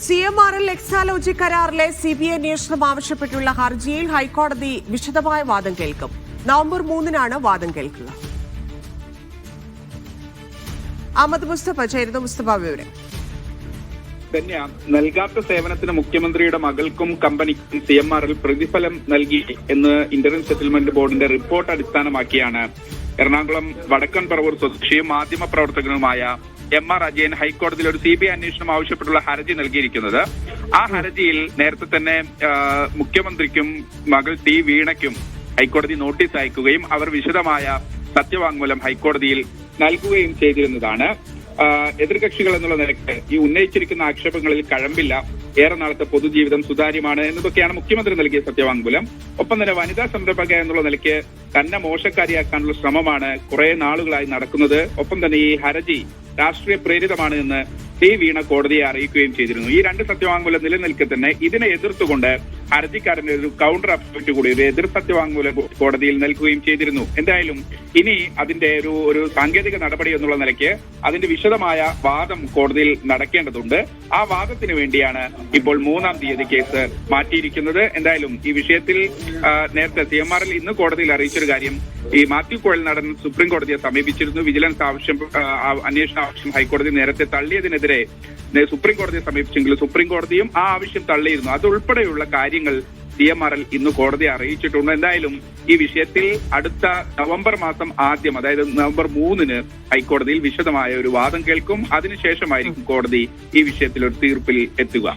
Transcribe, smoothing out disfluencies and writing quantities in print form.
CMRL Exalogic കരാറിലെ CBI അന്വേഷണം ആവശ്യപ്പെട്ടുള്ള ഹർജിയിൽ ഹൈക്കോടതി വിശദമായ വാദം കേൾക്കും. നവംബർ 3-നാണ് വാദം കേൾക്കുക. അഹമ്മദ് മുസ്തഫ ചേരുന്നു. മുസ്തഫ വിവരം. ധന്യ, നൽകാത്ത സേവനത്തിന് മുഖ്യമന്ത്രിയുടെ മകൾക്കും കമ്പനിക്കും CMRL പ്രതിഫലം നൽകി എന്ന് ഇന്ററിം സെറ്റിൽമെന്റ് ബോർഡിന്റെ റിപ്പോർട്ട് അടിസ്ഥാനമാക്കിയാണ് എറണാകുളം വടക്കൻ പറവൂർ സ്വദേശിയും മാധ്യമ പ്രവർത്തകനുമായ MR അജയൻ ഹൈക്കോടതിയിൽ ഒരു CBI അന്വേഷണം ആവശ്യപ്പെട്ടുള്ള ഹർജി നൽകിയിരിക്കുന്നത്. ആ ഹർജിയിൽ നേരത്തെ തന്നെ മുഖ്യമന്ത്രിക്കും മകൾ T വീണയ്ക്കും ഹൈക്കോടതി നോട്ടീസ് അയക്കുകയും അവർ വിശദമായ സത്യവാങ്മൂലം ഹൈക്കോടതിയിൽ നൽകുകയും ചെയ്തിരുന്നതാണ്. എതിർകക്ഷികൾ എന്നുള്ള നിലയ്ക്ക് ഈ ഉന്നയിച്ചിരിക്കുന്ന ആക്ഷേപങ്ങളിൽ കഴമ്പില്ല, ഏറെ നാളത്തെ പൊതുജീവിതം സുതാര്യമാണ് എന്നതൊക്കെയാണ് മുഖ്യമന്ത്രി നൽകിയ സത്യവാങ്മൂലം. ഒപ്പം തന്നെ വനിതാ സംരംഭക എന്നുള്ള നിലയ്ക്ക് തന്നെ മോശക്കാരിയാക്കാനുള്ള ശ്രമമാണ് കുറെ നാളുകളായി നടക്കുന്നത്. ഒപ്പം തന്നെ ഈ ഹർജി രാഷ്ട്രീയ പ്രേരിതമാണ് എന്ന് T വീണ കോടതിയെ അറിയിക്കുകയും ചെയ്തിരുന്നു. ഈ രണ്ട് സത്യവാങ്മൂലം നിലനിൽക്കെ തന്നെ ഇതിനെ എതിർത്തുകൊണ്ട് ഹർജിക്കാരന്റെ ഒരു കൗണ്ടർ അഫിഡവിറ്റ് കൂടി ഒരു എതിർ സത്യവാങ്മൂലം കോടതിയിൽ നൽകുകയും ചെയ്തിരുന്നു. എന്തായാലും ഇനി അതിന്റെ ഒരു സാങ്കേതിക നടപടി എന്നുള്ള നിലയ്ക്ക് അതിന്റെ വിശദമായ വാദം കോടതിയിൽ നടക്കേണ്ടതുണ്ട്. ആ വാദത്തിന് വേണ്ടിയാണ് ഇപ്പോൾ 3-ാം തീയതി കേസ് മാറ്റിയിരിക്കുന്നത്. എന്തായാലും ഈ വിഷയത്തിൽ നേരത്തെ CMRL ഇന്ന് കോടതിയിൽ അറിയിച്ചൊരു കാര്യം, ഈ മാത്യു കുഴൽനാടൻ സുപ്രീം കോടതിയെ സമീപിച്ചിരുന്നു. വിജിലൻസ് അന്വേഷണ ആവശ്യം ഹൈക്കോടതി നേരത്തെ തള്ളിയതിനെതിരെ സുപ്രീം കോടതിയെ സമീപിച്ചെങ്കിലും സുപ്രീം കോടതിയും ആ ആവശ്യം തള്ളിയിരുന്നു. അതുൾപ്പെടെയുള്ള കാര്യങ്ങൾ CMRL ഇന്ന് കോടതിയെ അറിയിച്ചിട്ടുണ്ട്. എന്തായാലും ഈ വിഷയത്തിൽ അടുത്ത നവംബർ മാസം ആദ്യം, അതായത് നവംബർ 3-ന് ഹൈക്കോടതിയിൽ വിശദമായ ഒരു വാദം കേൾക്കും. അതിനുശേഷമായിരിക്കും കോടതി ഈ വിഷയത്തിൽ ഒരു തീർപ്പിൽ എത്തുക.